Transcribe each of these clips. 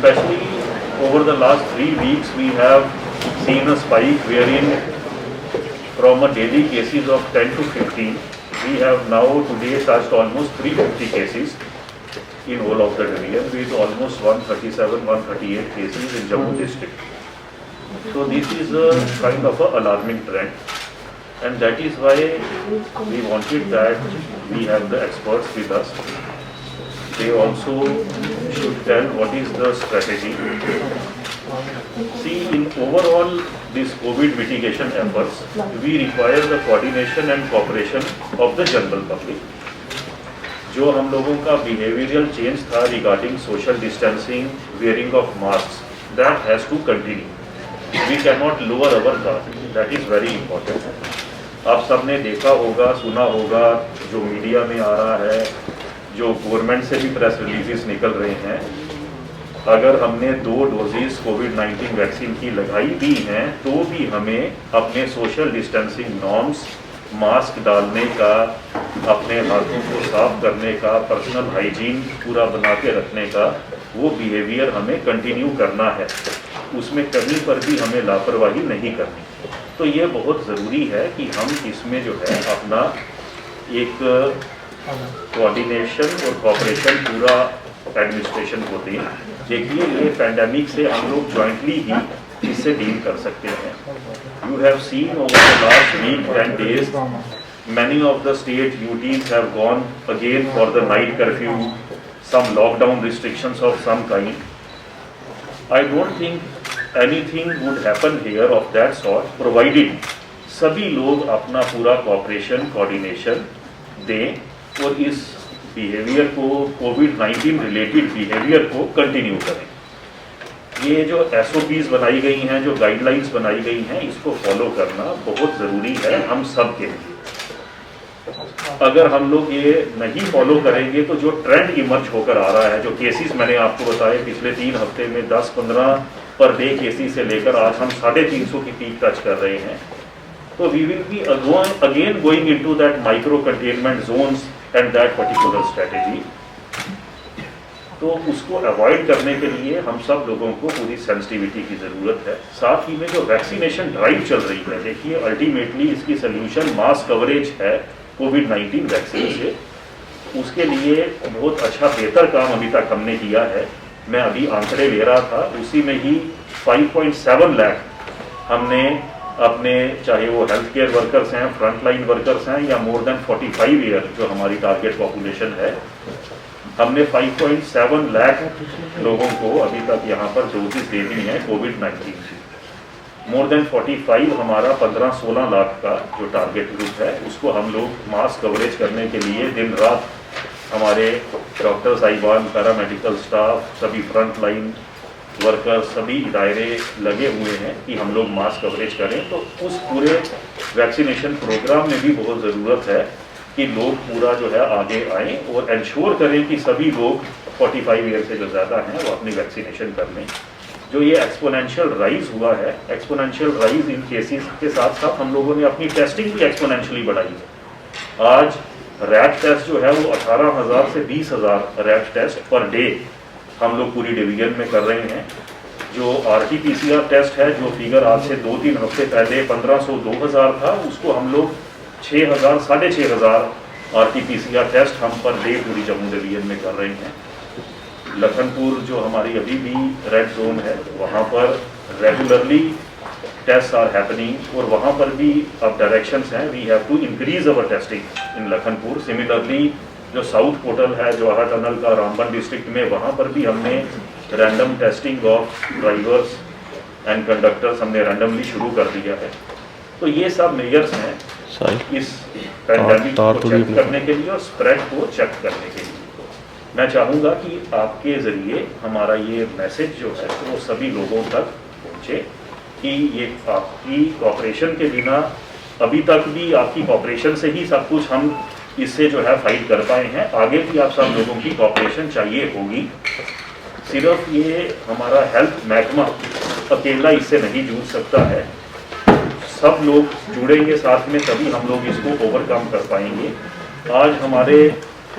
especially over the last 3 weeks we have seen a spike wherein from a daily cases of 10 to 15, we have now today touched almost 350 cases in whole of the division, with almost 137, 138 cases in Jammu district. So this is a kind of a alarming trend, and that is why we wanted that we have the experts with us. They also should tell what is the strategy. See, in overall this COVID mitigation efforts, we require the coordination and cooperation of the general public. जो हम लोगों का behavioral change था regarding social distancing, wearing of masks, that has to continue. We cannot lower our guard. That is very important. आप सबने देखा होगा, सुना होगा, जो मीडिया में आ रहा है, जो गवर्नमेंट से भी प्रेस रिलीजेस निकल रहे हैं, अगर हमने 2 डोजेस कोविड-19 वैक्सीन की लगाई भी हैं तो भी हमें अपने सोशल डिस्टेंसिंग नॉर्म्स, मास्क डालने का, अपने हाथों को साफ करने का, पर्सनल हाइजीन पूरा बना के रखने का वो बिहेवियर हमें कंटिन्यू करना है। उसमें कहीं पर भी हमें लापरवाही नहीं करनी। तो ये बहुत ज़रूरी है कि हम इसमें जो है अपना एक कोऑर्डिनेशन और कोऑपरेशन पूरा एडमिनिस्ट्रेशन को दें। देखिए, ये पैंडेमिक से हम लोग जॉइंटली ही इससे डील कर सकते हैं। You have seen over the last week 10 days, many of the state UTs have gone again for the night curfew, some lockdown restrictions of some kind. I don't think anything would happen here of that sort, provided सभी लोग अपना पूरा cooperation, coordination दें और इस behaviour को, कोविड-19 related behaviour को continue करें। ये जो SOPs बनाई गई हैं, जो गाइडलाइंस बनाई गई हैं, इसको फॉलो करना बहुत ज़रूरी है हम सब के लिए। अगर हम लोग ये नहीं फॉलो करेंगे तो जो ट्रेंड इमर्ज होकर आ रहा है, जो केसेस मैंने आपको बताए पिछले 3 हफ्ते में 10-15 पर डे केसेस से लेकर आज हम 350 की पीक टच कर रहे हैं, तो we will be again going into that micro containment zones and that particular strategy. तो उसको अवॉइड करने के लिए हम सब लोगों को पूरी सेंसिटिविटी की ज़रूरत है। साथ ही में जो वैक्सीनेशन ड्राइव चल रही है, देखिए अल्टीमेटली इसकी सोल्यूशन मास कवरेज है कोविड-19 वैक्सीन से। उसके लिए बहुत अच्छा बेहतर काम अभी तक हमने किया है। मैं अभी आंकड़े ले रहा था, उसी में ही 5.7 लाख हमने अपने, चाहे वो हेल्थ केयर वर्कर्स हैं, फ्रंट लाइन वर्कर्स हैं, या मोर देन 45 ईयर जो हमारी टारगेट पॉपुलेशन है, हमने 5.7 लाख लोगों को अभी तक यहाँ पर डोजेस दे दी हैं कोविड-19 की। मोर देन 45 हमारा 15-16 लाख का जो टारगेट ग्रुप है, उसको हम लोग मास कवरेज करने के लिए दिन रात हमारे डॉक्टर साहिबान, पैरामेडिकल स्टाफ, सभी फ्रंट लाइन वर्कर्स, सभी इदारे लगे हुए हैं कि हम लोग मास कवरेज करें। तो उस पूरे वैक्सीनेशन प्रोग्राम में भी बहुत ज़रूरत है कि लोग पूरा जो है आगे आएँ और इंश्योर करें कि सभी लोग 45 ईयर से जो ज़्यादा हैं वो अपनी वैक्सीनेशन कर लें। जो ये एक्सपोनेंशियल राइज हुआ है, एक्सपोनेंशियल राइज इन केसेस के साथ साथ हम लोगों ने अपनी टेस्टिंग भी एक्सपोनेंशियली बढ़ाई है। आज रैट टेस्ट जो है वो 18,000 से 20,000 रैट टेस्ट पर डे हम लोग पूरी डिवीजन में कर रहे हैं। जो RT-PCR टेस्ट है, जो फिगर आज से 2-3 हफ्ते पहले 1500-2000 था, उसको हम लोग 6,000, 6,500 RT-PCR टेस्ट हम पर डे पूरी जम्मू डिवीजन में कर रहे हैं। लखनपुर जो हमारी अभी भी रेड जोन है, वहाँ पर रेगुलरली टेस्ट आर हैपनिंग और वहाँ पर भी अब डायरेक्शंस हैं, we have to increase our testing in Lakhanpur. Similarly जो साउथ पोर्टल है जवाहर टनल का रामबन डिस्ट्रिक्ट में, वहाँ पर भी हमने random testing of drivers and conductors हमने रैंडमली शुरू कर दिया है। तो ये सब मेजर्स हैं इस पैंडेमिक को चेक करने के लिए और स्प्रेड को चेक करने के लिए। मैं चाहूँगा कि आपके ज़रिए हमारा ये मैसेज जो है वो सभी लोगों तक पहुँचे कि ये आपकी कॉपरेशन के बिना, अभी तक भी आपकी कॉपरेशन से ही सब कुछ हम इससे जो है फाइट कर पाए हैं। आगे भी आप सब लोगों की कॉपरेशन चाहिए होगी। सिर्फ ये हमारा हेल्थ महकमा अकेला इससे नहीं जूझ सकता है, सब लोग जुड़ेंगे साथ में, तभी हम लोग इसको ओवरकम कर पाएंगे। आज हमारे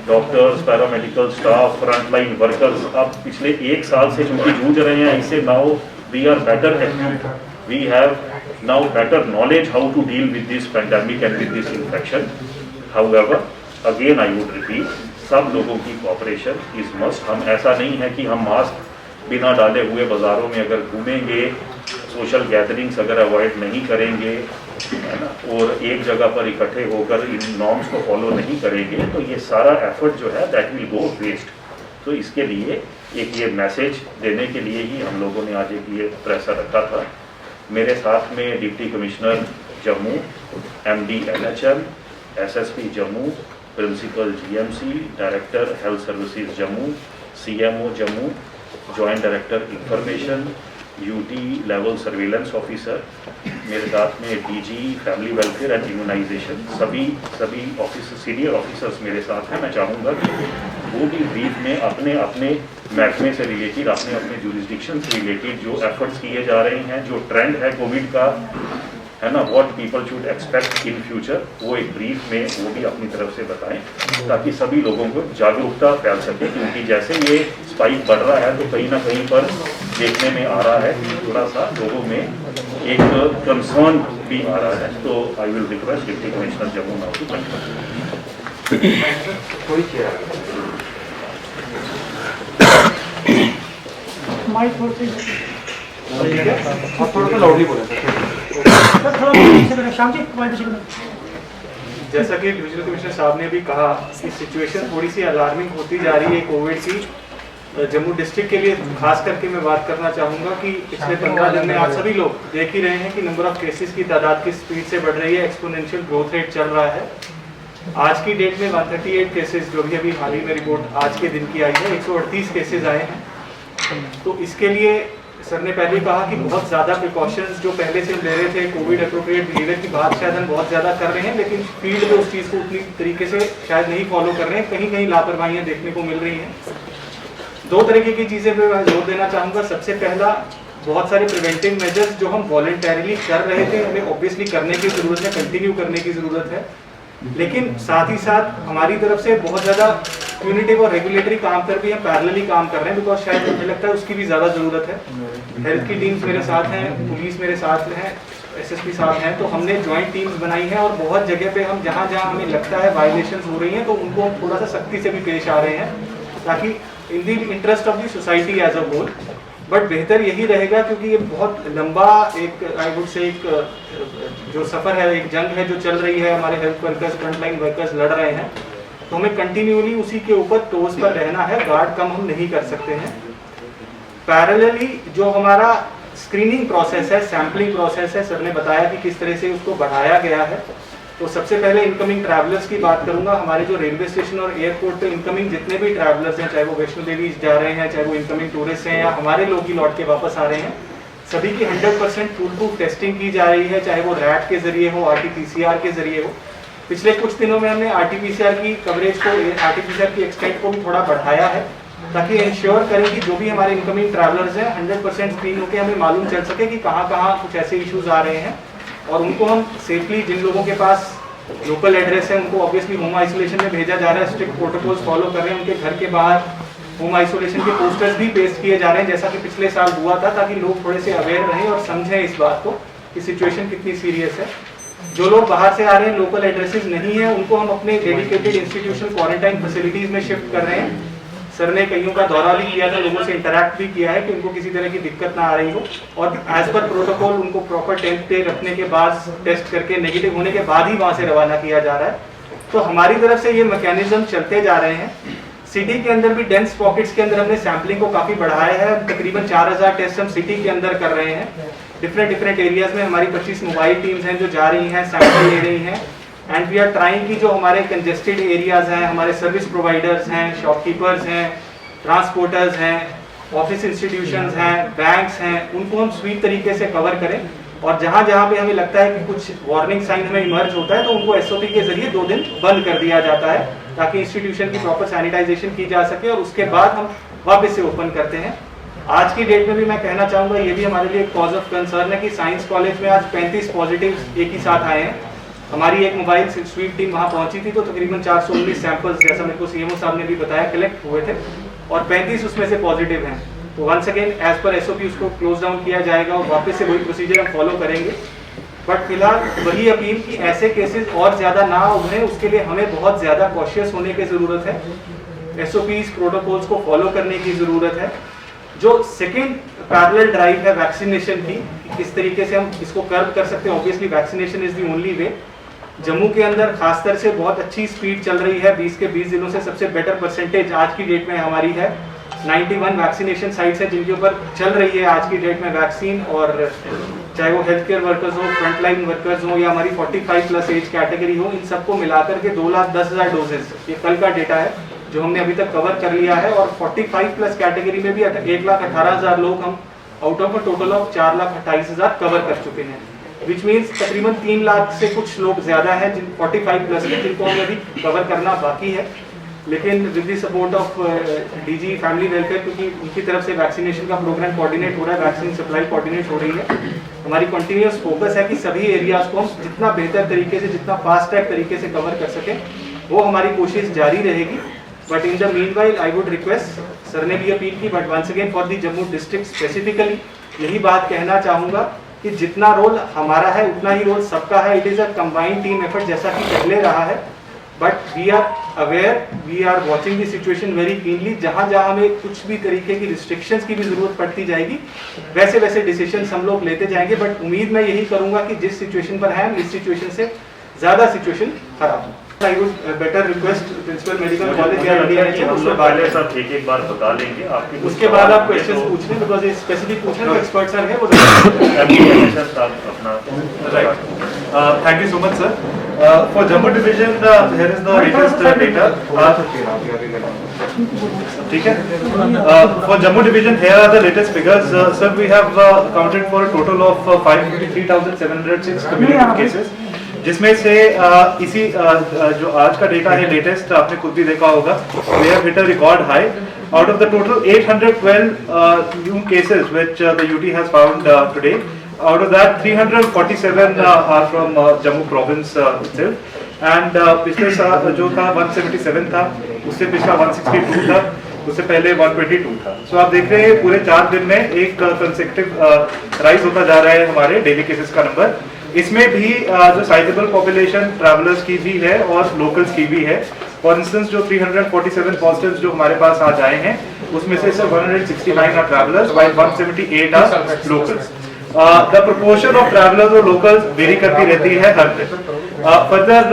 doctors, paramedical staff, frontline workers अब पिछले 1 साल से चूंकि जूझ रहे हैं, इससे now we are better equipped, we have now better knowledge how to deal with this pandemic and with this infection. However again I would repeat, सब लोगों की कोऑपरेशन इज मस्ट। हम ऐसा नहीं है कि हम मास्क बिना डाले हुए बाज़ारों में अगर घूमेंगे, सोशल गैदरिंग्स अगर अवॉइड नहीं करेंगे, है ना, और एक जगह पर इकट्ठे होकर इन नॉर्म्स को फॉलो नहीं करेंगे, तो ये सारा एफर्ट जो है दैट विल गो वेस्ट। तो इसके लिए एक ये मैसेज देने के लिए ही हम लोगों ने आज एक ये प्रेसर रखा था। मेरे साथ में deputy commissioner Jammu, MD NHM, SSP Jammu, principal GMC, director health services Jammu, CMO Jammu, joint director information, UT level surveillance officer, मेरे साथ में DG family welfare and immunisation, सभी ऑफिसर, सीनियर ऑफिसर्स मेरे साथ हैं। मैं चाहूँगा कि वो भी ब्रीफ में अपने अपने महकमे से रिलेटेड, अपने अपने जुरिस्डिक्शन से रिलेटेड जो एफर्ट्स किए जा रहे हैं, जो ट्रेंड है कोविड का, है ना, what people should expect in future, वो एक ब्रीफ में वो भी अपनी तरफ से बताएं, ताकि सभी लोगों को जागरूकता फैल सके। क्योंकि जैसे ये स्पाइक बढ़ रहा है तो कहीं ना कहीं पर देखने में आ रहा है कि थोड़ा सा लोगों में एक कंसर्न भी आ रहा है। तो I will request deputy commissioner Jammu now to continue. Mic थोड़ा सा लाउडली बोलें श्याम जी, माइक। जैसा कि डिविजनल कमिश्नर साहब ने भी कहा कि सिचुएशन थोड़ी सी अलार्मिंग होती जा रही है कोविड की। जम्मू डिस्ट्रिक्ट के लिए खास करके मैं बात करना चाहूँगा कि पिछले 15 दिन में आप सभी लोग देख ही रहे हैं कि नंबर ऑफ केसेस की तादाद किस स्पीड से बढ़ रही है, एक्सपोनेंशियल ग्रोथ रेट चल रहा है। आज की डेट में 138 केसेस, जो भी अभी हाल ही में रिपोर्ट आज के दिन की आई है, 138 केसेस आए हैं। तो इसके लिए सर ने पहले कहा कि बहुत ज़्यादा प्रिकॉशंस जो पहले से हम ले रहे थे, कोविड अप्रोप्रिएट बिहेवियर की बात शायद हम बहुत ज़्यादा कर रहे हैं, लेकिन फील्ड में उस चीज़ को उतनी तरीके से शायद नहीं फॉलो कर रहे हैं, कहीं कहीं लापरवाहियाँ देखने को मिल रही हैं। 2 तरीके की चीज़ें पे मैं जोर देना चाहूँगा। सबसे पहला, बहुत सारे प्रिवेंटिव मेजर्स जो हम वॉलंटरीली कर रहे थे, हमें ऑब्वियसली करने की ज़रूरत है, कंटिन्यू करने की ज़रूरत है, लेकिन साथ ही साथ हमारी तरफ से बहुत ज़्यादा यूनिटिव और रेगुलेटरी काम पर भी हम पैरेलली काम कर रहे हैं, बिकॉज शायद मुझे लगता है उसकी भी ज़्यादा ज़रूरत है। हेल्थ की टीम्स मेरे साथ हैं, पुलिस मेरे साथ हैं, SSP साहब हैं, तो हमने जॉइंट टीम्स बनाई हैं और बहुत जगह पे हम जहाँ जहाँ हमें लगता है वायलेशंस हो रही हैं तो उनको हम थोड़ा सा सख्ती से भी पेश आ रहे हैं, ताकि in the interest of the society as a whole. But बेहतर यही रहेगा, क्योंकि ये बहुत लंबा एक आई वुड से एक जो सफ़र है, एक जंग है जो चल रही है, हमारे हेल्थ वर्कर्स, फ्रंटलाइन वर्कर्स लड़ रहे हैं, तो हमें कंटिन्यूली उसी के ऊपर टोज पर रहना है, गार्ड कम हम नहीं कर सकते हैं। पैरेलली जो हमारा स्क्रीनिंग प्रोसेस है, सैम्पलिंग प्रोसेस है, सर ने बताया कि किस तरह से उसको बढ़ाया गया है। तो सबसे पहले इनकमिंग ट्रैवलर्स की बात करूंगा। हमारे जो रेलवे स्टेशन और एयरपोर्ट पे इनकमिंग जितने भी ट्रैवलर्स हैं, चाहे वो वैष्णो देवी जा रहे हैं, चाहे वो इनकमिंग टूरिस्ट हैं या हमारे लोग ही लौट के वापस आ रहे हैं, सभी की 100% फुल प्रूफ टेस्टिंग की जा रही है, चाहे वो रैट के जरिए हो, RT-PCR के जरिए हो। पिछले कुछ दिनों में हमने RT-PCR की कवरेज को, RT-PCR की एक्सटेंट को भी थोड़ा बढ़ाया है, ताकि इंश्योर करें कि जो भी हमारे इनकमिंग ट्रैवलर्स हैं 100% स्क्रीन होकर हमें मालूम चल सके कि कहाँ कहाँ कुछ ऐसे इश्यूज आ रहे हैं, और उनको हम सेफली, जिन लोगों के पास लोकल एड्रेस है, उनको ऑब्वियसली होम आइसोलेशन में भेजा जा रहा है, स्ट्रिक्ट प्रोटोकॉल्स फॉलो कर रहे हैं, उनके घर के बाहर होम आइसोलेशन के पोस्टर्स भी पेस्ट किए जा रहे हैं, जैसा कि पिछले साल हुआ था, ताकि लोग थोड़े से अवेयर रहें और समझें इस बात को कि सिचुएशन कितनी सीरियस है। जो लोग बाहर से आ रहे हैं, लोकल एड्रेसेस नहीं है, उनको हम अपने डेडिकेटेड इंस्टीट्यूशन क्वारंटाइन फैसिलिटीज में शिफ्ट कर रहे हैं। सर ने कईयों का दौरा भी किया था, लोगों से इंटरैक्ट भी किया है कि उनको किसी तरह की दिक्कत ना आ रही हो, और एज पर प्रोटोकॉल उनको प्रॉपर टेस्ट रखने के बाद, टेस्ट करके नेगेटिव होने के बाद ही वहाँ से रवाना किया जा रहा है। तो हमारी तरफ से ये मैकेनिज्म चलते जा रहे हैं। सिटी के अंदर भी डेंस पॉकेट्स के अंदर हमने सैम्पलिंग को काफ़ी बढ़ाया है, तकरीबन 4000 टेस्ट हम सिटी के अंदर कर रहे हैं। डिफरेंट एरियाज में हमारी 25 मोबाइल टीम्स हैं जो जा रही हैं, सैंपल ले रही हैं, एंड वी आर ट्राइंग की जो हमारे कंजेस्टेड एरियाज हैं, हमारे सर्विस प्रोवाइडर्स हैं, शॉपकीपर्स हैं, ट्रांसपोर्टर्स हैं, ऑफिस इंस्टीट्यूशंस हैं, बैंक्स हैं, उनको हम स्वीप तरीके से कवर करें, और जहाँ जहाँ पे हमें लगता है कि कुछ वार्निंग साइन हमें इमर्ज होता है तो उनको SOP के जरिए 2 दिन बंद कर दिया जाता है, ताकि इंस्टीट्यूशन की प्रॉपर सैनिटाइजेशन की जा सके, और उसके बाद हम वापस से ओपन करते हैं। आज की डेट में भी मैं कहना चाहूँगा, ये भी हमारे लिए कॉज ऑफ कंसर्न है कि साइंस कॉलेज में आज 35 पॉजिटिव एक ही साथ आए हैं। हमारी एक मोबाइल स्वीप टीम वहां पहुंची थी, तो तकरीबन 419 सैंपल्स, जैसा मेरे को सीएमओ साहब ने भी बताया, कलेक्ट हुए थे और 35 उसमें से पॉजिटिव हैं। तो once again as per SOP उसको क्लोज डाउन किया जाएगा और वापस से वही प्रोसीजर हम फॉलो करेंगे। बट फिलहाल वही अपील कि ऐसे केसेस और ज़्यादा ना उभरें, उसके लिए हमें बहुत ज़्यादा कॉशियस होने की ज़रूरत है, एसओपीज प्रोटोकॉल्स को फॉलो करने की ज़रूरत है। जो सेकेंड पैरेलल ड्राइव है वैक्सीनेशन की, किस तरीके से हम इसको कर्व कर सकते हैं, obviously vaccination is the only way. Jammu के अंदर खासतर से बहुत अच्छी स्पीड चल रही है, 20 के 20 जिलों से सबसे बेटर परसेंटेज आज की डेट में हमारी है। 91 वैक्सीनेशन साइट्स है जिनके ऊपर चल रही है आज की डेट में वैक्सीन, और चाहे वो हेल्थ केयर वर्कर्स हो, फ्रंटलाइन वर्कर्स हो, या हमारी 45+ एज कैटेगरी हो, इन सबको मिलाकर के 2,10,000 डोजेस, ये कल का डेटा है जो हमने अभी तक कवर कर लिया है। और 45+ कैटेगरी में भी 1,18,000 लोग हम out of a total of 4,28,000 cover कर चुके हैं, विच मीन्स तकरीबन 3 लाख से कुछ लोग ज़्यादा हैं जिन 45+ के, जिनको हमें अभी कवर करना बाकी है। लेकिन with the support of DG family welfare, क्योंकि उनकी तरफ से वैक्सीनेशन का प्रोग्राम कोऑर्डिनेट हो रहा है, वैक्सीन सप्लाई कोऑर्डिनेट हो रही है, हमारी कंटिन्यूस फोकस है कि सभी एरियाज को हम जितना बेहतर तरीके से, जितना फास्ट ट्रैक तरीके से कवर कर सकें, वो हमारी कोशिश जारी रहेगी। But in the meanwhile I would request, sir ने भी अपील की, but once again for the Jammu district specifically यही बात कहना चाहूँगा कि जितना रोल हमारा है उतना ही रोल सबका है। It is a combined team effort, जैसा कि पहले रहा है, but we are aware, we are watching the situation very keenly. जहाँ जहाँ हमें कुछ भी तरीके की रिस्ट्रिक्शंस की भी ज़रूरत पड़ती जाएगी, वैसे वैसे डिसीजंस हम लोग लेते जाएंगे। बट उम्मीद मैं यही करूँगा कि जिस सिचुएशन पर है, इस सिचुएशन से ज़्यादा सिचुएशन खराब हो। I would better request principal medical college या डीएनएच उससे पहले सब एक बार बता लेंगे आपके, उसके बाद आप क्वेश्चंस पूछ लें, बिकॉज़ ये स्पेसिफिक पूछना तो एक्सपर्ट सर है वो। अपना Thank you so much, sir. For Jammu division, here is the latest data. ठीक है? For Jammu division, here are the latest figures. Sir, we have counted for a total of 553,706 cumulative cases. जिसमें से इसी जो आज का data है latest, आपने खुद भी देखा होगा, we have hit a record high. Out of the total 812 new cases which the UT has found today, out of that 347 are from Jammu province itself, and पिछले साल जो था 177 था, उससे पिछला 162 था, उससे पहले 122 था। सो आप देख रहे हैं पूरे 4 दिन में एक कंसेक्यूटिव राइज होता जा रहा है हमारे डेली केसेस का नंबर। इसमें भी जो साइजेबल पॉपुलेशन ट्रैवलर्स की भी है और लोकल्स की भी है। फॉर इंस्टेंस जो 347 पॉजिटिव्स जो हमारे पास आज आए हैं, उसमें से सिर्फ 169 are travellers while 178 are locals. The proportion of travellers और लोकल्स वेरी करती रहती है हर दिन। फर्दर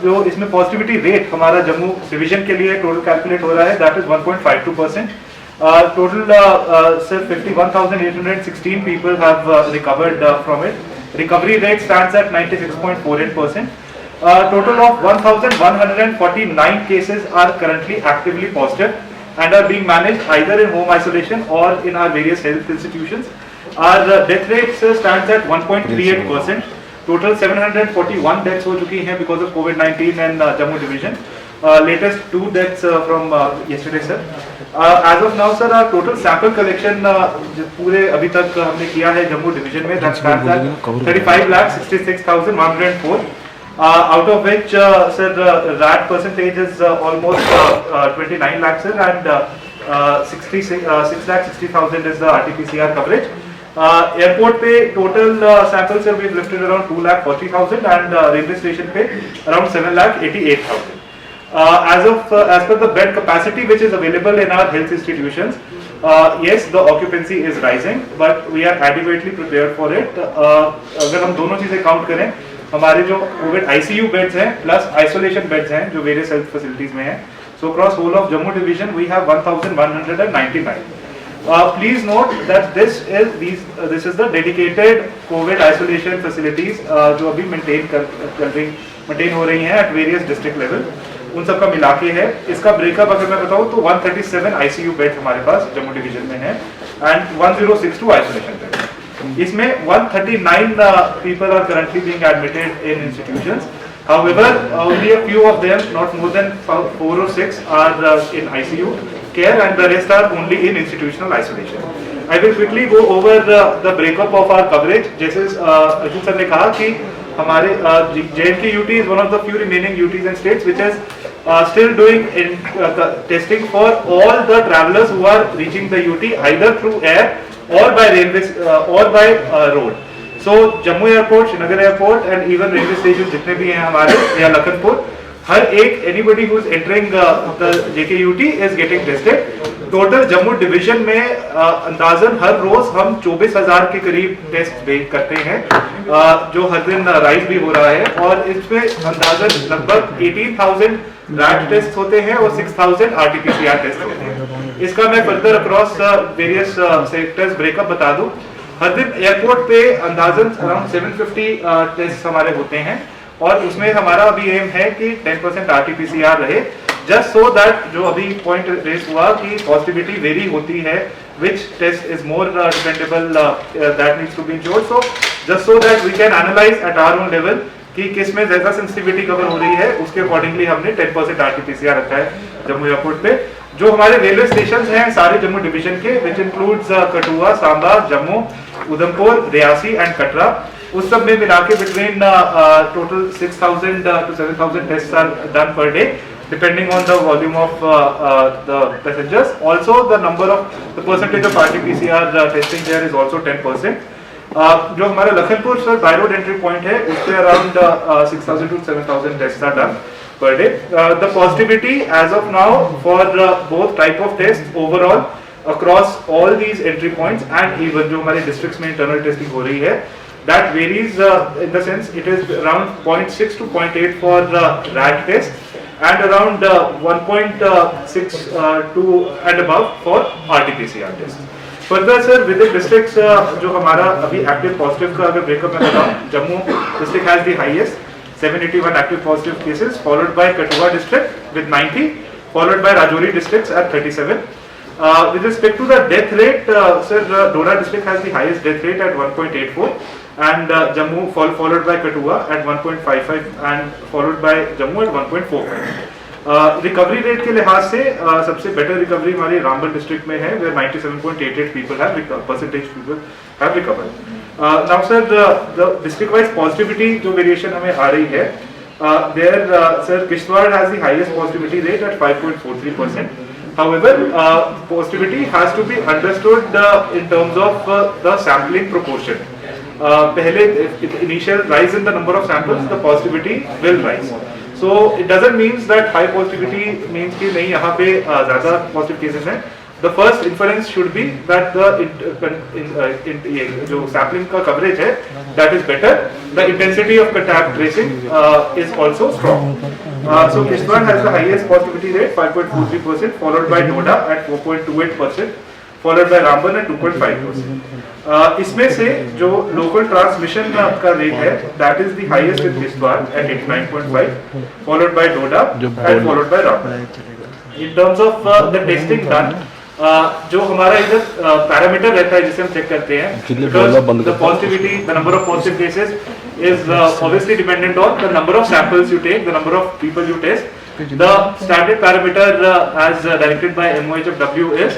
जो इसमें पॉजिटिविटी रेट हमारा जम्मू डिवीजन के लिए टोटल कैलकुलेट हो रहा है, दैट इज 1.52%। टोटल सिर्फ 51,816 people have recovered from it. Recovery rate stands at 96.48%. Total of 1,149 cases are currently actively positive and are being managed either in home isolation or in our various health institutions. Our death rate stands at 1.38%. Total 741 deaths हो चुकी हैं because of COVID-19 and Jammu division. Latest 2 deaths from yesterday, sir. As of now, sir, our total sample collection पूरे अभी तक हमने किया है Jammu division में, that stands at 35,66,104. Out of which, sir, RAT percentage is almost 29 lakhs, sir, and 6,60,000 is the RT-PCR coverage. Airport पे total samples, sir, we've lifted around 2,40,000 and railway station पे around 7,88,000. As per the bed capacity which is available in our health institutions, yes, the occupancy is rising, but we are adequately prepared for it. अगर हम दोनों चीजें count करें, हमारे जो Covid ICU beds हैं plus isolation beds हैं जो वेरियस हेल्थ फैसिलिटीज में हैं, so across whole of Jammu division we have 1,199. Please note that this is the dedicated COVID isolation facilities जो अभी मेंटेन हो रही हैं at various district level, उन सब का मिला के है। इसका ब्रेकअप अगर मैं बताऊं तो 137 ICU बेड हमारे पास जम्मू डिवीजन में है एंड 1062 आइसोलेशन बेड। इसमें 139 people are currently being admitted in institutions. However, only a few of them, not more than 4 or 6, are in ICU care and the rest are only in institutional isolation. I will quickly go over the breakup of our coverage. जैसे Arjun sir ने कहा कि हमारे JNK UT is one of the few remaining UTs and states which is still doing testing for all the travelers who are reaching the UT either through air or by railways or by road. So Jammu airport, Srinagar airport and even railway station जितने भी हैं हमारे या लखनपुर, हर एक anybody who is entering the JK UT is getting tested. Total Jammu division में अंदाजन हर रोज हम 24,000 के करीब टेस्ट करते हैं, जो हर दिन राइज भी हो रहा है, और इसमें अंदाजन लगभग 18,000 रैट टेस्ट होते हैं और 6,000 RT-PCR टेस्ट होते हैं। इसका मैं further across various sectors breakup बता दूं। हर दिन एयरपोर्ट पे अंदाजन अराउंड 750 टेस्ट हमारे होते हैं, और उसमें हमारा अभी एम है कि 10% RT-PCR रहे, जस्ट सो दैट जो अभी पॉइंट रेस हुआ कि पॉजिटिविटी वेरी होती है, which test is more dependable, that needs to be ensured. So just so that we can analyze at our own level कि किस में ज्यादा सेंसिटिविटी कवर हो रही है, उसके अकॉर्डिंगली हमने 10% RT-PCR रखा है जम्मू एयरपोर्ट पे। जो हमारे रेलवे स्टेशन हैं सारे जम्मू डिवीजन के, which includes Kathua, Samba, Jammu, Udhampur, Reasi and Katra, उस सब में मिला के between total 6,000 to 7,000 tests are done per day, depending on the volume of the passengers. Also, the percentage of RT-PCR testing there is also 10%. जो हमारा Lakhanpur sir by road entry point है, उस पे around 6,000 to 7,000 tests are done per day. The positivity as of now for both type of tests overall across all these entry points and even जो हमारे districts में internal testing हो रही है, that varies in the sense it is around 0.6 to 0.8 for RAT test and around 1.6 to and above for RT-PCR test. Further sir, within districts जो हमारा अभी active positive का अगर breakup में बताऊं, Jammu district has the highest 781 active positive cases, followed by Kathua district with 90, followed by Rajouri districts at 37. With respect to the death rate, sir, Dora district has the highest death rate at 1.84, and Jammu followed by Kathua at 1.55 and followed by Jammu at 1.45. Recovery rate के लिहाज से सबसे better recovery हमारी Ramban district में है, where 97.88 people have recovered. Now sir, the district wise positivity जो variation हमें आ रही है, there sir Kishtwar has the highest positivity rate at 5.43%. However, positivity has to be understood in terms of the sampling proportion. पहले initial rise in the number of samples, the positivity will rise. So it doesn't mean that high positivity means कि नहीं यहाँ पे ज़्यादा positive cases हैं. The first inference should be that the जो sampling का coverage है, that is better. The intensity of contact tracing is also strong. So Kishtwar has the highest positivity rate, 5.43%, followed by Doda at 4.28%, followed by Ramban at 2.5%. इसमें से जो local transmission का rate है, that is the highest in Kishtwar at 89.5, followed by Doda and followed by Ramban. In terms of the testing done, जो हमारा इधर parameter रहता है जिसे हम चेक करते हैं, because the positivity, the number of positive cases is obviously dependent on the number of samples you take, the number of people you test. The standard parameter as directed by MOHFW is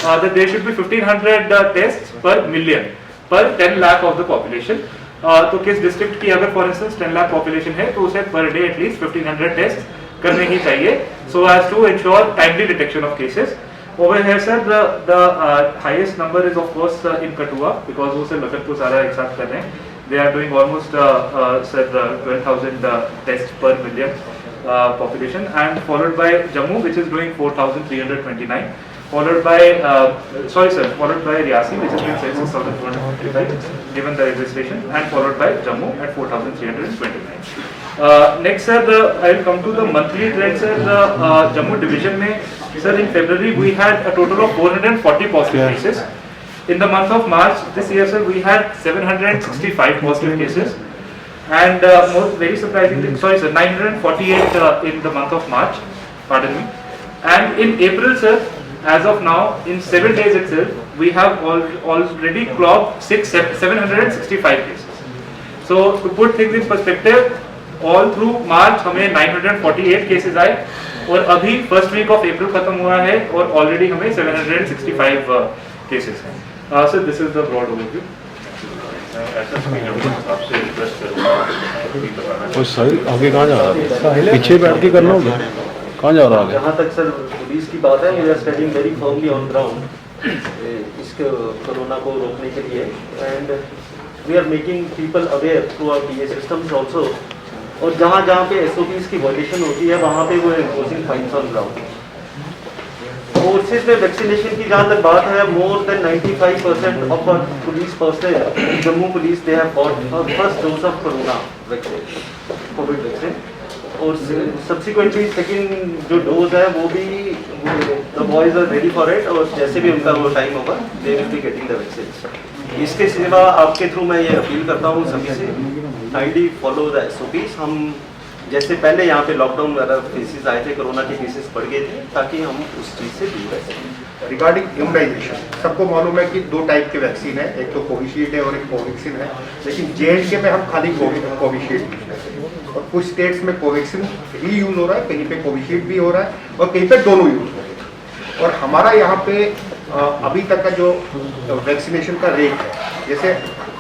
that there should be 1,500 tests per million per 10 lakh of the population. तो किस district की अगर for instance 10 lakh population है तो उसे per day at least 1,500 test करने ही चाहिए, so as to ensure timely detection of cases. Over here sir, the highest number is of course in Kathua, because वो सर लखनपुर सारा एक साथ कर रहे हैं. They are doing almost sir 12,000 tests per million population, and followed by Jammu, which is doing 4,329, followed by followed by Riasi, which is doing 6,255 given the registration, and followed by Jammu at 4,329. Next sir, I will come to the monthly trend sir. The Jammu division में sir in February we had a total of 440 positive cases. In the month of March this year sir, we had 765 positive cases, and very surprisingly, 948 in the month of March, pardon me. And in April sir, as of now, in 7 days itself, we have already clocked 765 cases. So to put things in perspective, all through March हमें 948 cases आए, और अभी first week of April खत्म हुआ है और already हमें 765 cases हैं. So this is the broad overview. आपसे रिक्वेस्ट करूँगा भी बताना और सही आगे कहाँ जा रहा है? पीछे बैठ के करना होगा, कहाँ जा रहा है? जहाँ तक सर पुलिस की बात है, we are standing very firmly on ground इसके कोरोना को रोकने के लिए, and we are making people aware through our PA systems also. और जहाँ जहाँ पे एसओपीज की वायलेशन होती है वहाँ पे वो imposing fines on ground. Forces में वैक्सीनेशन की जहाँ तक बात है, more than 95% of police personnel Jammu police they have got first dose of corona vaccine, Covid vaccine, और सब्सिक्वेंटली सेकेंड जो डोज है वो भी the boys are ready for it, और जैसे भी उनका वो टाइम होगा they will be getting the vaccine. इसके सिवा आपके थ्रू मैं ये अपील करता हूँ सभी से, काइंडली फॉलो द एसओपीज। हम जैसे पहले यहाँ पे लॉकडाउन वगैरह केसेस आए थे, कोरोना के केसेस बढ़ गए थे, ताकि हम उस चीज़ से दूर रह सकें। रिगार्डिंग इम्यूनाइजेशन, सबको मालूम है कि 2 टाइप के वैक्सीन है, एक तो कोविशील्ड है और एक कोवैक्सीन है, लेकिन JNK में हम खाली कोविशील्ड यूज करते हैं और कुछ स्टेट्स में कोवैक्सीन ही यूज हो रहा है, कहीं पे कोविशील्ड भी हो रहा है और कहीं पे दोनों यूज हो रहे हैं। और हमारा यहाँ पे अभी तक का जो वैक्सीनेशन का रेट है, जैसे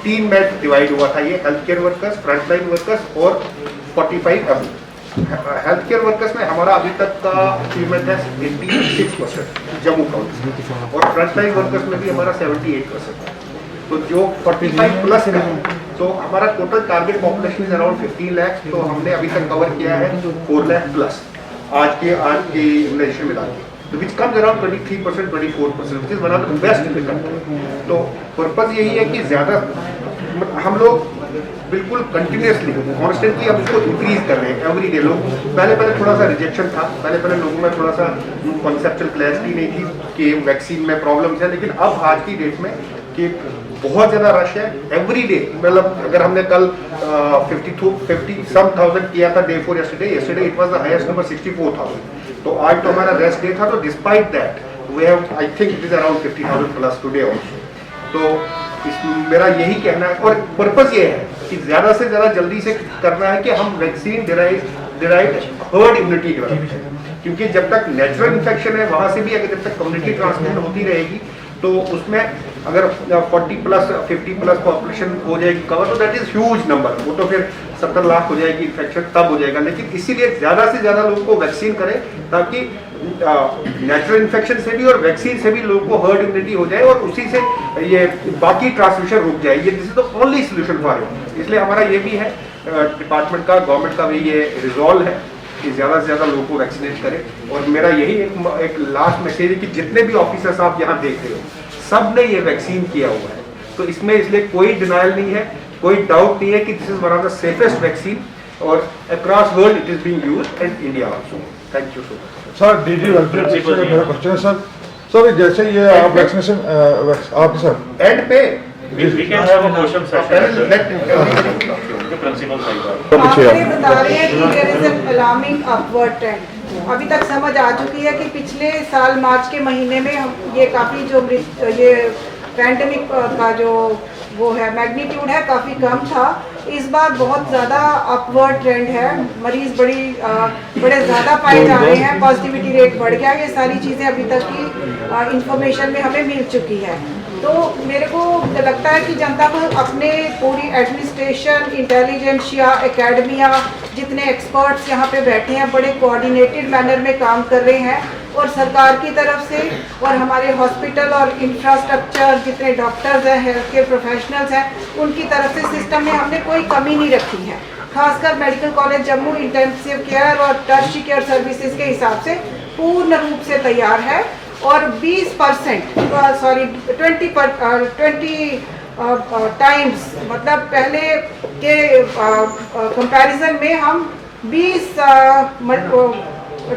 3 में डिवाइड हुआ था, ये health care workers, frontline workers और 45 अभी। हेल्थ केयर वर्कर्स में हमारा अभी तक का अचीवमेंट है 86% जम्मू काउंटी, और फ्रंटलाइन वर्कर्स में भी हमारा 78%। तो जो 45 प्लस का है, तो हमारा total target population is around 15 lakh, तो हमने अभी तक कवर किया है 4 लाख प्लस आज के इम्यूनाइजेशन मिला के, तो which comes around 23%, 24%, which is one of the best in the country. तो पर्पज यही है कि ज़्यादा हम लोग बिल्कुल कंटिन्यूसली कॉन्स्टेंटली अब इसको इंक्रीज कर रहे हैं एवरी डे। लोग पहले थोड़ा सा रिजेक्शन था, पहले लोगों में थोड़ा सा कॉन्सेप्चुअल क्लैरिटी नहीं थी कि वैक्सीन में प्रॉब्लम्स है, लेकिन अब आज की डेट में कि बहुत ज़्यादा रश है एवरी डे। मतलब अगर हमने कल 50,000 किया था day 4 yesterday it was the highest number 64,000, तो आज तो हमारा रेस्ट डे था, तो despite that we have I think it is around 50,000 plus today also. तो मेरा यही कहना है, और पर्पस ये है कि ज़्यादा से ज़्यादा जल्दी से करना है कि हम vaccine derive herd immunity develop करें, क्योंकि जब तक नेचुरल इन्फेक्शन है वहाँ से भी अगर जब तक कम्युनिटी ट्रांसमिशन होती रहेगी, तो उसमें अगर 40 प्लस 50 प्लस पॉपुलेशन हो जाएगी कवर, तो दैट इज ह्यूज नंबर, वो तो फिर 70 लाख हो जाएगी इन्फेक्शन, तब हो जाएगा। लेकिन इसीलिए ज़्यादा से ज़्यादा लोगों को वैक्सीन करें, ताकि नेचुरल इन्फेक्शन से भी और वैक्सीन से भी लोगों को हर्ड इम्यूनिटी हो जाए, और उसी से ये बाकी ट्रांसमिशन रुक जाए। ये this is the only solution for it. इसलिए हमारा ये भी है, डिपार्टमेंट का, गवर्नमेंट का भी ये रिजॉल्व है कि ज़्यादा से ज़्यादा लोगों को वैक्सीनेट करें। और मेरा यही एक लास्ट मैसेज है कि जितने भी ऑफिसर्स आप यहाँ देख रहे हो, सब ने ये वैक्सीन किया हुआ है, तो इसमें इसलिए कोई डिनाइल नहीं है, कोई डाउट नहीं है कि this is one of the safest vaccine, और across world it is being used in India also. Thank you so much sir. DG welfare से मेरा क्वेश्चन है सर जैसे ये आप वैक्सीनेशन आप सर एंड पे we can have a question session principal साहिब आप ये बता रहे हैं कि there is an alarming upward trend। अभी तक समझ आ चुकी है कि पिछले साल मार्च के महीने में हम ये काफ़ी जो ये पैंडेमिक का जो वो है मैग्नीट्यूड है काफ़ी कम था। इस बार बहुत ज़्यादा अपवर्ड ट्रेंड है, मरीज बड़े ज़्यादा पाए जा रहे हैं, पॉजिटिविटी रेट बढ़ गया। ये सारी चीज़ें अभी तक की इंफॉर्मेशन में हमें मिल चुकी है। तो मेरे को लगता है कि जनता को अपने पूरी एडमिनिस्ट्रेशन, इंटेलिजेंसिया, एकेडमिया, जितने एक्सपर्ट्स यहाँ पे बैठे हैं बड़े कोऑर्डिनेटेड मैनर में काम कर रहे हैं, और सरकार की तरफ से और हमारे हॉस्पिटल और इंफ्रास्ट्रक्चर, जितने डॉक्टर्स हैं, हेल्थ केयर प्रोफेशनल्स हैं, उनकी तरफ से सिस्टम में हमने कोई कमी नहीं रखी है। खासकर medical college Jammu intensive care और टर्शियरी केयर सर्विसेज के हिसाब से पूर्ण रूप से तैयार है, और 20% टाइम्स मतलब पहले के कंपैरिजन में हम 20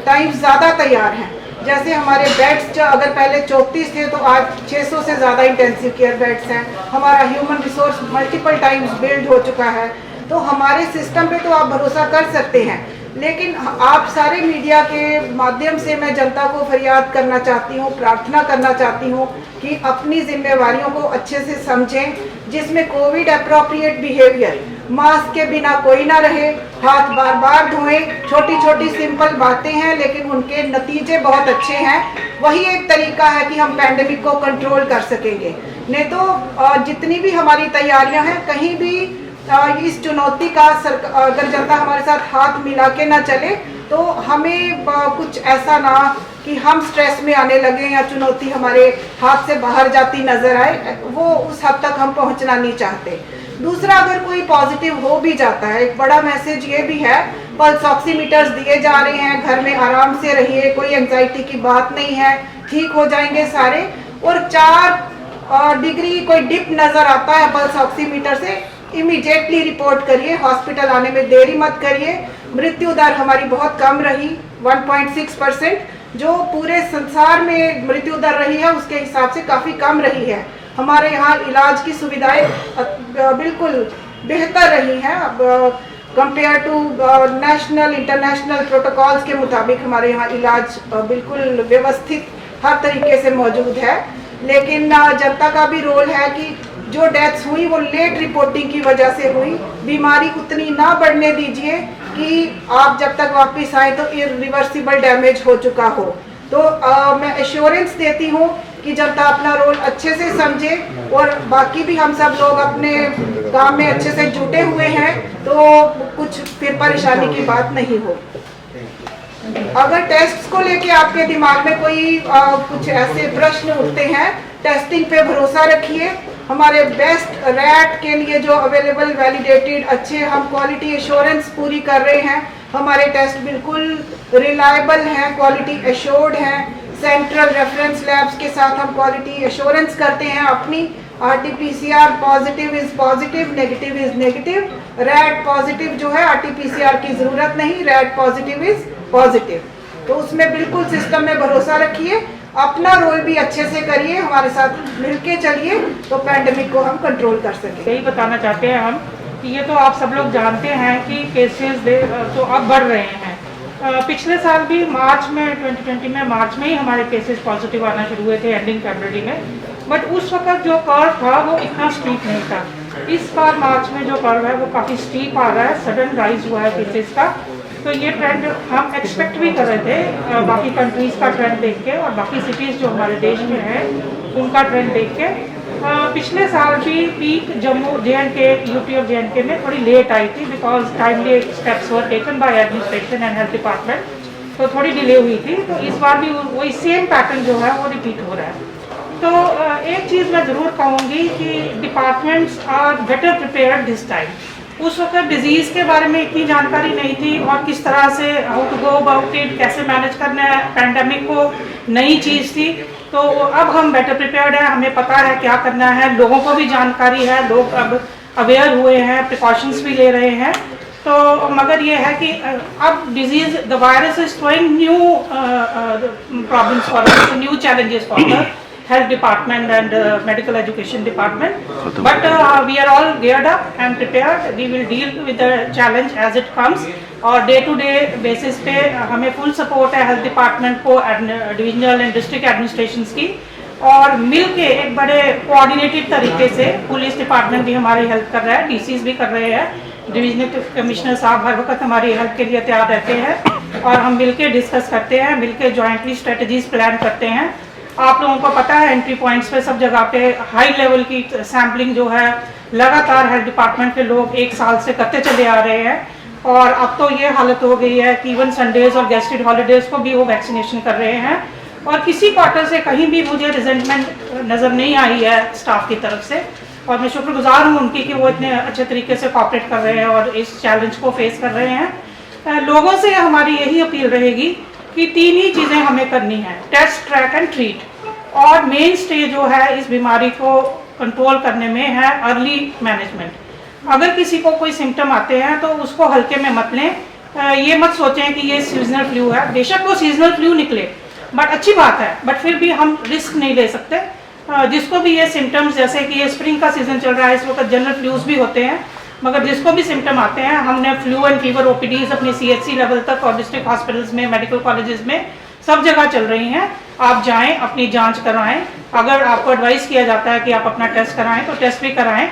टाइम्स ज़्यादा तैयार हैं। जैसे हमारे बेड्स जो अगर पहले 34 थे तो आज 600 से ज़्यादा इंटेंसिव केयर बेड्स हैं। हमारा human resource multiple times build हो चुका है। तो हमारे सिस्टम पे तो आप भरोसा कर सकते हैं, लेकिन आप सारे मीडिया के माध्यम से मैं जनता को फरियाद करना चाहती हूँ, प्रार्थना करना चाहती हूँ कि अपनी जिम्मेवारियों को अच्छे से समझें, जिसमें कोविड अप्रोप्रिएट बिहेवियर, मास्क के बिना कोई ना रहे, हाथ बार बार धोएं, छोटी छोटी सिंपल बातें हैं लेकिन उनके नतीजे बहुत अच्छे हैं। वही एक तरीका है कि हम पैंडेमिक को कंट्रोल कर सकेंगे। नहीं तो जितनी भी हमारी तैयारियां हैं, कहीं भी इस चुनौती का अगर जनता हमारे साथ हाथ मिला के ना चले तो हमें कुछ ऐसा ना कि हम स्ट्रेस में आने लगे या चुनौती हमारे हाथ से बाहर जाती नजर आए, वो उस हद तक हम पहुंचना नहीं चाहते। दूसरा, अगर कोई पॉजिटिव हो भी जाता है, एक बड़ा मैसेज ये भी है, पल्स ऑक्सीमीटर्स दिए जा रहे हैं, घर में आराम से रहिए, कोई एंजाइटी की बात नहीं है, ठीक हो जाएंगे सारे। और 4 डिग्री कोई डिप नजर आता है पल्स ऑक्सीमीटर से, इमीडिएटली रिपोर्ट करिए, हॉस्पिटल आने में देरी मत करिए। मृत्यु दर हमारी बहुत कम रही, 1.6%, जो पूरे संसार में मृत्यु दर रही है उसके हिसाब से काफ़ी कम रही है। हमारे यहाँ इलाज की सुविधाएं बिल्कुल बेहतर रही हैं, compare to national international protocols के मुताबिक हमारे यहाँ इलाज बिल्कुल व्यवस्थित हर तरीके से मौजूद है। लेकिन जनता का भी रोल है कि जो डेथ्स हुई वो लेट रिपोर्टिंग की वजह से हुई, बीमारी उतनी ना बढ़ने दीजिए कि आप जब तक वापस आए तो इरिवर्सिबल डैमेज हो चुका हो। तो मैं एश्योरेंस देती हूँ कि जनता अपना रोल अच्छे से समझे और बाकी भी हम सब लोग अपने काम में अच्छे से जुटे हुए हैं, तो कुछ फिर परेशानी की बात नहीं हो। अगर टेस्ट्स को लेके आपके दिमाग में कोई कुछ ऐसे प्रश्न उठते हैं, टेस्टिंग पे भरोसा रखिए। हमारे बेस्ट रैट के लिए जो अवेलेबल वैलिडेटेड अच्छे हम क्वालिटी एश्योरेंस पूरी कर रहे हैं। हमारे टेस्ट बिल्कुल रिलायबल हैं, क्वालिटी एश्योर्ड हैं। सेंट्रल रेफरेंस लैब्स के साथ हम क्वालिटी एश्योरेंस करते हैं अपनी। RT-PCR positive is positive, negative is negative. Rat positive जो है RT-PCR की ज़रूरत नहीं, रैट पॉजिटिव इज पॉजिटिव। तो उसमें बिल्कुल सिस्टम में भरोसा रखिए, अपना रोल भी अच्छे से करिए, हमारे साथ मिलके चलिए, तो पैंडेमिक को हम कंट्रोल कर सकें। यही बताना चाहते हैं हम कि ये तो आप सब लोग जानते हैं कि केसेस तो अब बढ़ रहे हैं। पिछले साल भी मार्च में 2020 में मार्च में ही हमारे केसेस पॉजिटिव आना शुरू हुए थे, एंडिंग फरवरी में। बट उस वक्त जो कर्व था वो इतना स्टीप नहीं था। इस बार मार्च में जो कर्व है वो काफ़ी स्टीप आ रहा है, सडन राइज हुआ है केसेस का। तो ये ट्रेंड हम एक्सपेक्ट भी कर रहे थे बाकी कंट्रीज़ का ट्रेंड देख के और बाकी सिटीज़ जो हमारे देश में है उनका ट्रेंड देख के। पिछले साल भी पीक जम्मू JNK, UT और JNK में थोड़ी लेट आई थी, because timely steps were taken by administration and health department, तो थोड़ी डिले हुई थी। तो इस बार भी वही सेम पैटर्न जो है वो रिपीट हो रहा है। तो एक चीज़ मैं ज़रूर कहूँगी कि departments are better prepared this time. उस वक्त डिजीज़ के बारे में इतनी जानकारी नहीं थी और किस तरह से how to go about it, कैसे मैनेज करना है, पैंडेमिक को नई चीज़ थी। तो अब हम बेटर प्रिपेयर्ड हैं, हमें पता है क्या करना है, लोगों को भी जानकारी है, लोग अब अवेयर हुए हैं, प्रिकॉशंस भी ले रहे हैं। तो मगर ये है कि अब disease the virus is throwing new problems for us, new challenges for the health department and medical education department, but we are all geared up and prepared. We will deal with the challenge as it comes और day to day basis पे हमें full support है health department को, divisional and district administrations की, और मिल के एक बड़े कोऑर्डिनेटेड तरीके से पुलिस डिपार्टमेंट भी हमारी हेल्प कर रहा है, DCs भी कर रहे हैं, डिविजनल कमिश्नर साहब हर वक्त हमारी हेल्प के लिए तैयार रहते हैं और हम मिल के डिस्कस करते हैं, मिल के जॉइंटली स्ट्रेटजीज प्लान करते हैं। आप लोगों को पता है एंट्री पॉइंट्स पे सब जगह पे हाई लेवल की सैम्पलिंग जो है लगातार हेल्थ डिपार्टमेंट के लोग 1 साल से करते चले आ रहे हैं और अब तो ये हालत हो गई है कि इवन संडेज और गेस्टेड हॉलीडेज को भी वो वैक्सीनेशन कर रहे हैं और किसी क्वार्टर से कहीं भी मुझे रिजेंटमेंट नज़र नहीं आई है स्टाफ की तरफ से और मैं शुक्रगुजार हूँ उनकी कि वो इतने अच्छे तरीके से कोऑपरेट कर रहे हैं और इस चैलेंज को फेस कर रहे हैं। लोगों से हमारी यही अपील रहेगी कि 3 ही चीज़ें हमें करनी है, टेस्ट, ट्रैक एंड ट्रीट, और मेन स्टे जो है इस बीमारी को कंट्रोल करने में है अर्ली मैनेजमेंट। अगर किसी को कोई सिम्टम आते हैं तो उसको हल्के में मत लें, ये मत सोचें कि ये सीजनल फ्लू है, बेशक वो सीजनल फ्लू निकले बट अच्छी बात है, बट फिर भी हम रिस्क नहीं ले सकते। जिसको भी ये सिम्टम्स, जैसे कि ये स्प्रिंग का सीजन चल रहा है, इस वक्त जनरल फ्लूज भी होते हैं, मगर जिसको भी सिम्टम आते हैं हमने फ्लू एंड फीवर OPDs अपने CHC लेवल तक और डिस्ट्रिक्ट हॉस्पिटल्स में, मेडिकल कॉलेजेस में सब जगह चल रही हैं। आप जाएं, अपनी जांच कराएं, अगर आपको एडवाइस किया जाता है कि आप अपना टेस्ट कराएं तो टेस्ट भी कराएं,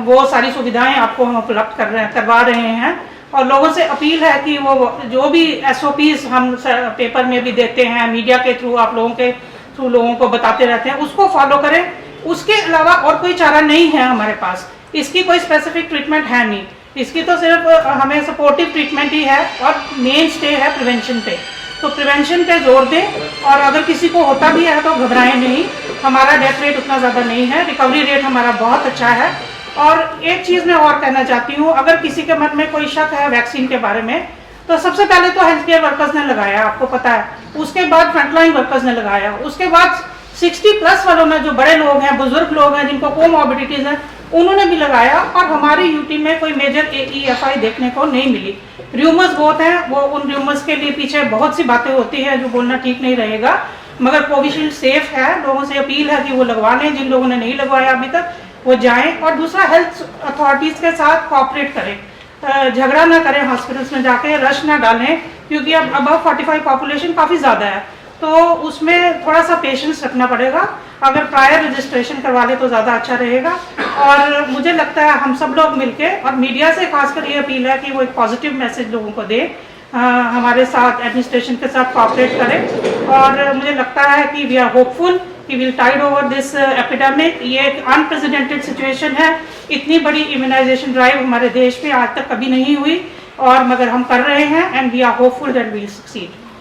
वो सारी सुविधाएं आपको हम उपलब्ध करवा रहे हैं। और लोगों से अपील है कि वो जो भी SOPs हम पेपर में भी देते हैं, मीडिया के थ्रू, आप लोगों के थ्रू लोगों को बताते रहते हैं, उसको फॉलो करें। उसके अलावा और कोई चारा नहीं है हमारे पास। इसकी कोई स्पेसिफिक ट्रीटमेंट है नहीं, इसकी तो सिर्फ हमें सपोर्टिव ट्रीटमेंट ही है और मेन स्टे है प्रिवेंशन पे। तो प्रिवेंशन पे जोर दें और अगर किसी को होता भी है तो घबराएं नहीं, हमारा डेथ रेट उतना ज़्यादा नहीं है, रिकवरी रेट हमारा बहुत अच्छा है। और एक चीज़ मैं और कहना चाहती हूँ, अगर किसी के मन में कोई शक है वैक्सीन के बारे में तो सबसे पहले तो हेल्थ केयर वर्कर्स ने लगाया, आपको पता है, उसके बाद फ्रंटलाइन वर्कर्स ने लगाया, उसके बाद 60+ वालों ने, जो बड़े लोग हैं, बुजुर्ग लोग हैं, जिनको कोमॉर्बिडिटीज हैं, उन्होंने भी लगाया और हमारी यूटी में कोई मेजर AEFI देखने को नहीं मिली। र्यूमर्स बहुत हैं, वो उन र्यूमर्स के लिए पीछे बहुत सी बातें होती हैं जो बोलना ठीक नहीं रहेगा, मगर कोविशील्ड सेफ है। लोगों से अपील है कि वो लगवा लें, जिन लोगों ने नहीं लगवाया अभी तक वो जाएं। और दूसरा, हेल्थ अथॉरिटीज़ के साथ कोऑपरेट करें, झगड़ा ना करें हॉस्पिटल्स में जाके, रश ना डालें, क्योंकि अब अबव 45 पॉपुलेशन काफ़ी ज़्यादा है, तो उसमें थोड़ा सा पेशेंस रखना पड़ेगा। अगर प्रायर रजिस्ट्रेशन करवा ले तो ज़्यादा अच्छा रहेगा। और मुझे लगता है हम सब लोग मिलके, और मीडिया से खासकर ये अपील है कि वो एक पॉजिटिव मैसेज लोगों को दे, हमारे साथ एडमिनिस्ट्रेशन के साथ कोऑपरेट करें। और मुझे लगता है कि वी आर होपफुल कि will tide over this epidemic. ये एक अनप्रेसिडेंटेड सिचुएशन है, इतनी बड़ी इम्यूनाइजेशन ड्राइव हमारे देश में आज तक कभी नहीं हुई, और मगर हम कर रहे हैं, and we are hopeful that we will succeed.